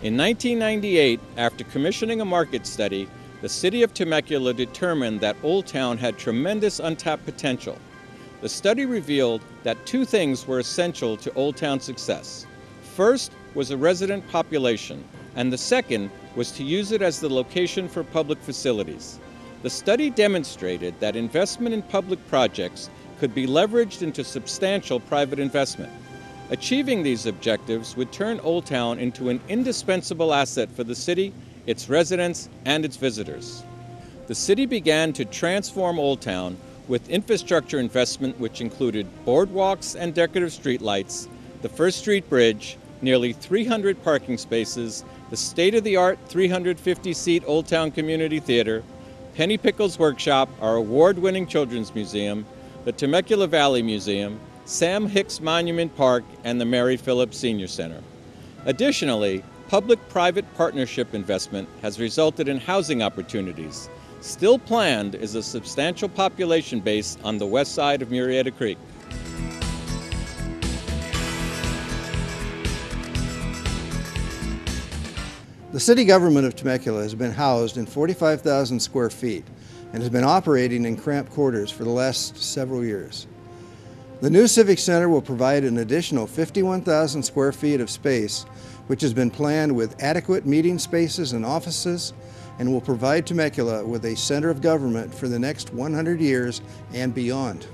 In 1998, after commissioning a market study, the city of Temecula determined that Oldtown had tremendous untapped potential. The study revealed that two things were essential to Oldtown's success. First was a resident population, and the second was to use it as the location for public facilities. The study demonstrated that investment in public projects could be leveraged into substantial private investment. Achieving these objectives would turn Oldtown into an indispensable asset for the city, its residents, and its visitors. The city began to transform Oldtown with infrastructure investment which included boardwalks and decorative streetlights, the First Street Bridge, nearly 300 parking spaces, the state-of-the-art 350-seat Oldtown Community Theater, Penny Pickle's Workshop, our award-winning children's museum, the Temecula Valley Museum, Sam Hicks Monument Park, and the Mary Phillips Senior Center. Additionally, public-private partnership investment has resulted in housing opportunities. Still planned is a substantial population base on the west side of Murrieta Creek. The city government of Temecula has been housed in 45,000 square feet and has been operating in cramped quarters for the last several years. The new Civic Center will provide an additional 51,000 square feet of space, which has been planned with adequate meeting spaces and offices, and will provide Temecula with a center of government for the next 100 years and beyond.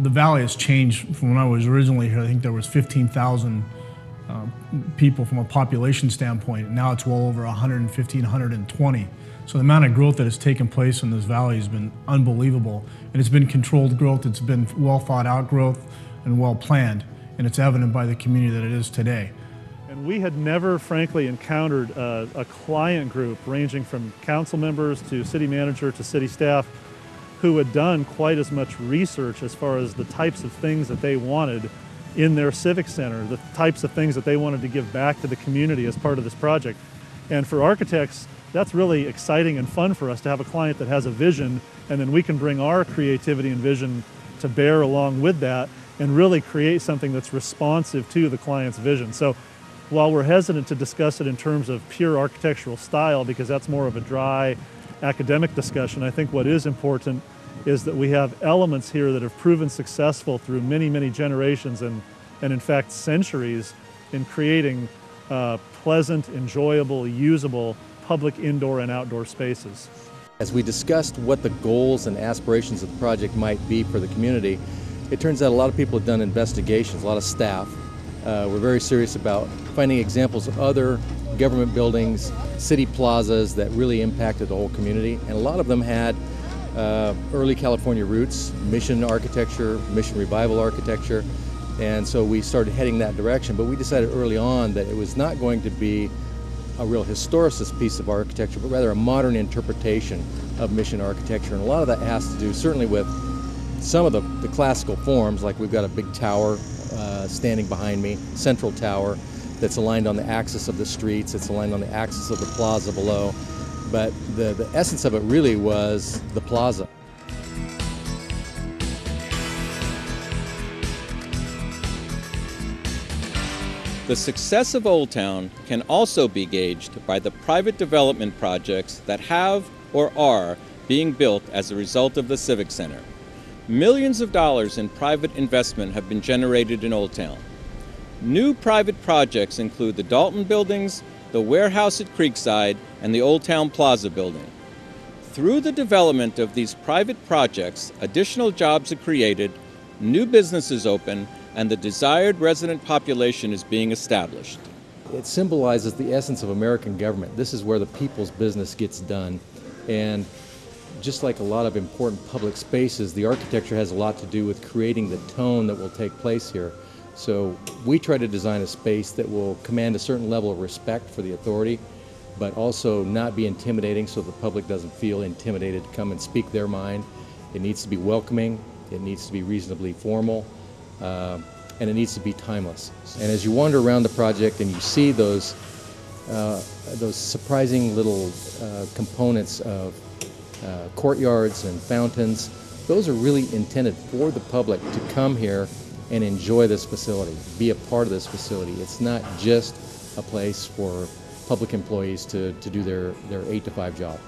The valley has changed from when I was originally here. I think there was 15,000 people from a population standpoint. Now it's well over 115, 120. So the amount of growth that has taken place in this valley has been unbelievable. And it's been controlled growth, it's been well thought out growth and well planned. And it's evident by the community that it is today. And we had never, frankly, encountered a client group ranging from council members to city manager to city staff who had done quite as much research as far as the types of things that they wanted in their civic center, the types of things that they wanted to give back to the community as part of this project. And for architects, that's really exciting and fun for us to have a client that has a vision, and then we can bring our creativity and vision to bear along with that and really create something that's responsive to the client's vision. So while we're hesitant to discuss it in terms of pure architectural style, because that's more of a dry academic discussion, I think what is important is that we have elements here that have proven successful through many, many generations and in fact centuries in creating pleasant, enjoyable, usable public indoor and outdoor spaces. As we discussed what the goals and aspirations of the project might be for the community, it turns out a lot of people have done investigations, a lot of staff. We're very serious about finding examples of other government buildings, city plazas that really impacted the whole community, and a lot of them had early California roots, mission architecture, mission revival architecture, and so we started heading that direction. But we decided early on that it was not going to be a real historicist piece of architecture, but rather a modern interpretation of mission architecture. And a lot of that has to do certainly with some of the classical forms, like we've got a big tower standing behind me, central tower, that's aligned on the axis of the streets, it's aligned on the axis of the plaza below. But the essence of it really was the plaza. The success of Oldtown can also be gauged by the private development projects that have or are being built as a result of the Civic Center. Millions of dollars in private investment have been generated in Oldtown. New private projects include the Dalton Buildings, the warehouse at Creekside, and the Oldtown Plaza building. Through the development of these private projects, additional jobs are created, new businesses open, and the desired resident population is being established. It symbolizes the essence of American government. This is where the people's business gets done. And just like a lot of important public spaces, the architecture has a lot to do with creating the tone that will take place here. So we try to design a space that will command a certain level of respect for the authority, but also not be intimidating so the public doesn't feel intimidated to come and speak their mind. It needs to be welcoming, it needs to be reasonably formal, and it needs to be timeless. And as you wander around the project and you see those surprising little components of courtyards and fountains, those are really intended for the public to come here and enjoy this facility, be a part of this facility. It's not just a place for public employees to do their 8 to 5 job.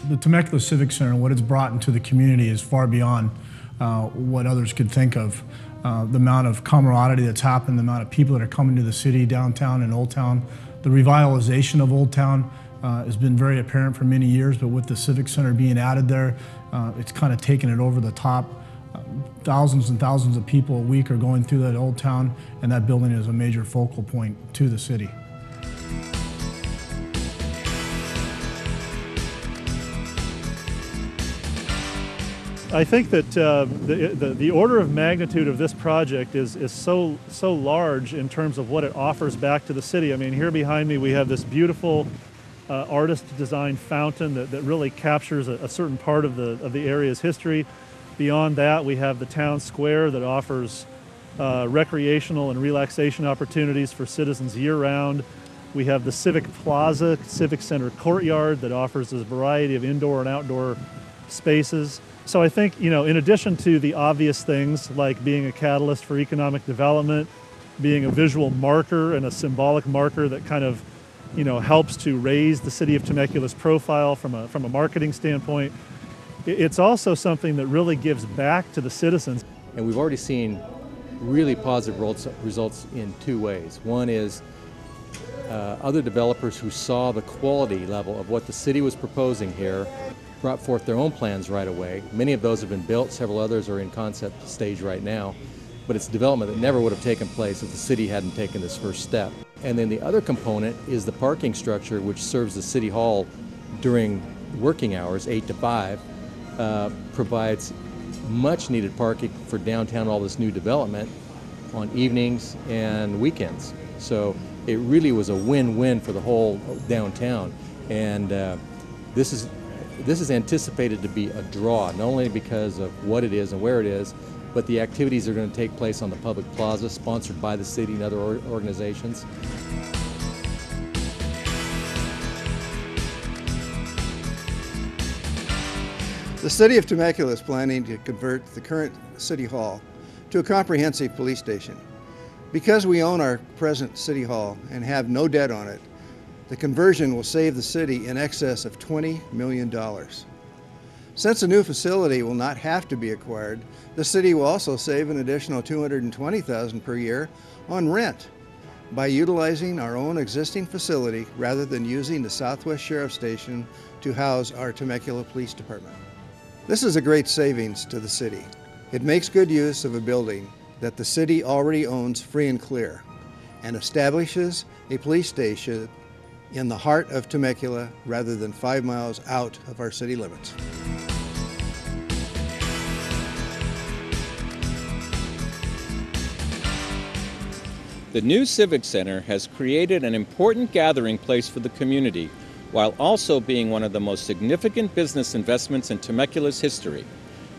The Temecula Civic Center, what it's brought into the community is far beyond what others could think of. The amount of camaraderie that's happened, the amount of people that are coming to the city, downtown and Oldtown. The revitalization of Oldtown has been very apparent for many years, but with the Civic Center being added there, it's kind of taken it over the top. Thousands and thousands of people a week are going through that Oldtown, and that building is a major focal point to the city. I think that the order of magnitude of this project is so large in terms of what it offers back to the city. I mean, here behind me we have this beautiful artist-designed fountain that really captures a certain part of the area's history. Beyond that, we have the town square that offers recreational and relaxation opportunities for citizens year-round. We have the Civic Plaza, Civic Center courtyard that offers a variety of indoor and outdoor spaces. So I think, you know, in addition to the obvious things like being a catalyst for economic development, being a visual marker and a symbolic marker that kind of, you know, helps to raise the city of Temecula's profile from a marketing standpoint, it's also something that really gives back to the citizens. And we've already seen really positive results in 2 ways. One is other developers who saw the quality level of what the city was proposing here brought forth their own plans right away. Many of those have been built, several others are in concept stage right now, but it's development that never would have taken place if the city hadn't taken this first step. And then the other component is the parking structure, which serves the city hall during working hours, 8 to 5, provides much needed parking for downtown, all this new development on evenings and weekends. So it really was a win-win for the whole downtown. And this is anticipated to be a draw, not only because of what it is and where it is, but the activities are going to take place on the public plaza, sponsored by the city and other organizations. The City of Temecula is planning to convert the current City Hall to a comprehensive police station. Because we own our present City Hall and have no debt on it, the conversion will save the city in excess of $20 million. Since a new facility will not have to be acquired, the city will also save an additional $220,000 per year on rent by utilizing our own existing facility rather than using the Southwest Sheriff's Station to house our Temecula Police Department. This is a great savings to the city. It makes good use of a building that the city already owns free and clear and establishes a police station in the heart of Temecula rather than 5 miles out of our city limits. The new Civic Center has created an important gathering place for the community, while also being one of the most significant business investments in Temecula's history.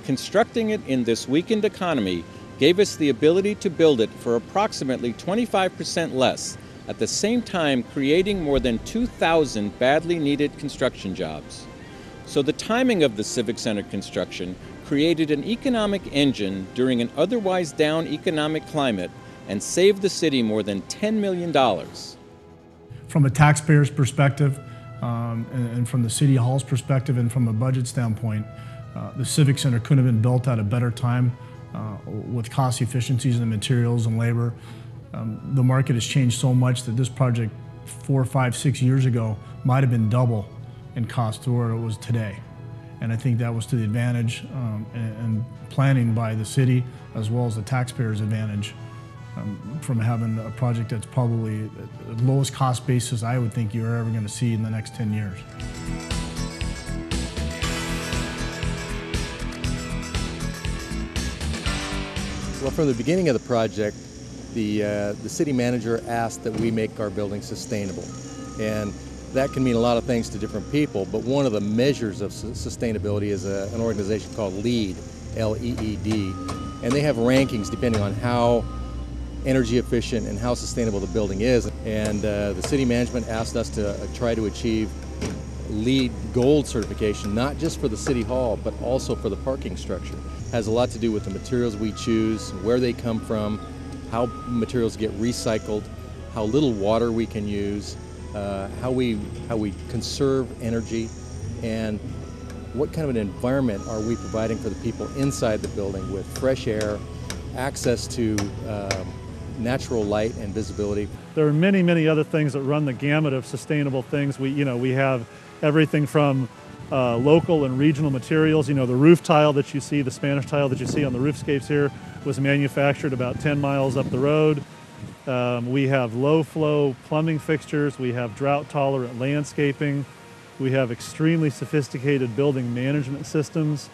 Constructing it in this weakened economy gave us the ability to build it for approximately 25% less, at the same time creating more than 2,000 badly needed construction jobs. So the timing of the Civic Center construction created an economic engine during an otherwise down economic climate and saved the city more than $10 million. From a taxpayer's perspective, and from the City Hall's perspective and from a budget standpoint, the Civic Center couldn't have been built at a better time with cost efficiencies in the materials and labor. The market has changed so much that this project 4, 5, 6 years ago might have been double in cost to where it was today. And I think that was to the advantage and planning by the city as well as the taxpayers' advantage from having a project that's probably the lowest cost basis I would think you're ever going to see in the next 10 years. Well, from the beginning of the project, the city manager asked that we make our building sustainable. And that can mean a lot of things to different people, but one of the measures of sustainability is an organization called LEED, L-E-E-D, and they have rankings depending on how energy efficient and how sustainable the building is. And the city management asked us to try to achieve LEED Gold certification, not just for the City Hall, but also for the parking structure. It has a lot to do with the materials we choose, where they come from, how materials get recycled, how little water we can use, how we conserve energy, and what kind of an environment are we providing for the people inside the building with fresh air, access to natural light and visibility. There are many, many other things that run the gamut of sustainable things. We have everything from local and regional materials. The roof tile that you see, the Spanish tile that you see on the roofscapes here, was manufactured about 10 miles up the road. We have low flow plumbing fixtures. We have drought tolerant landscaping. We have extremely sophisticated building management systems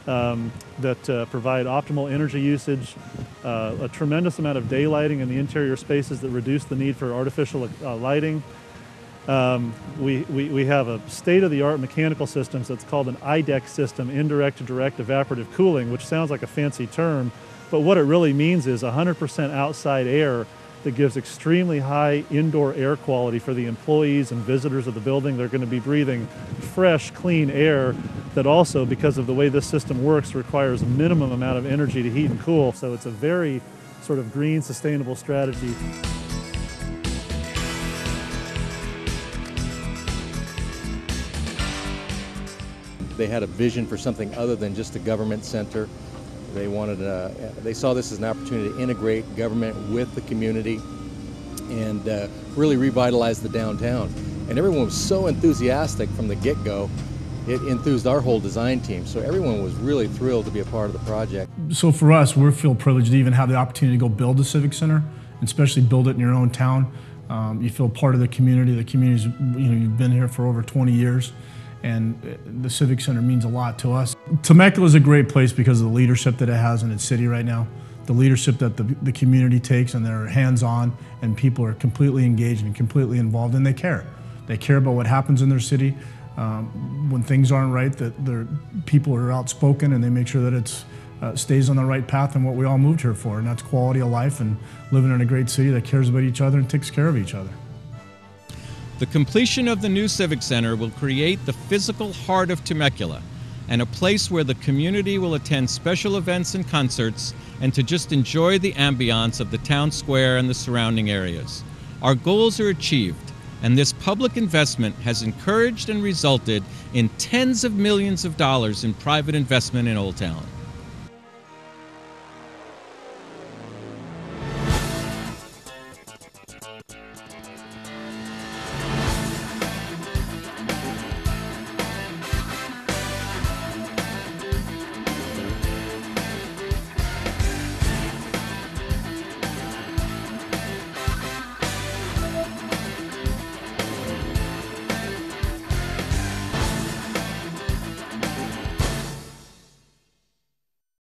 that provide optimal energy usage, a tremendous amount of daylighting in the interior spaces that reduce the need for artificial lighting. We have a state-of-the-art mechanical system that's called an IDEC system, indirect to direct evaporative cooling, which sounds like a fancy term, but what it really means is 100% outside air that gives extremely high indoor air quality for the employees and visitors of the building. They're going to be breathing fresh, clean air that also, because of the way this system works, requires a minimum amount of energy to heat and cool. So it's a very sort of green, sustainable strategy. They had a vision for something other than just a government center. They wanted they saw this as an opportunity to integrate government with the community and really revitalize the downtown. And everyone was so enthusiastic from the get-go, it enthused our whole design team. So everyone was really thrilled to be a part of the project. So for us, we feel privileged to even have the opportunity to go build a Civic Center, and especially build it in your own town. You feel part of the community. The community's, you've been here for over 20 years. And the Civic Center means a lot to us. Temecula is a great place because of the leadership that it has in its city right now. The leadership that the community takes, and they're hands-on, and people are completely engaged and completely involved, and they care. They care about what happens in their city. When things aren't right, that people are outspoken, and they make sure that it stays on the right path and what we all moved here for, and that's quality of life and living in a great city that cares about each other and takes care of each other. The completion of the new Civic Center will create the physical heart of Temecula, and a place where the community will attend special events and concerts and to just enjoy the ambiance of the town square and the surrounding areas. Our goals are achieved, and this public investment has encouraged and resulted in tens of millions of dollars in private investment in Oldtown.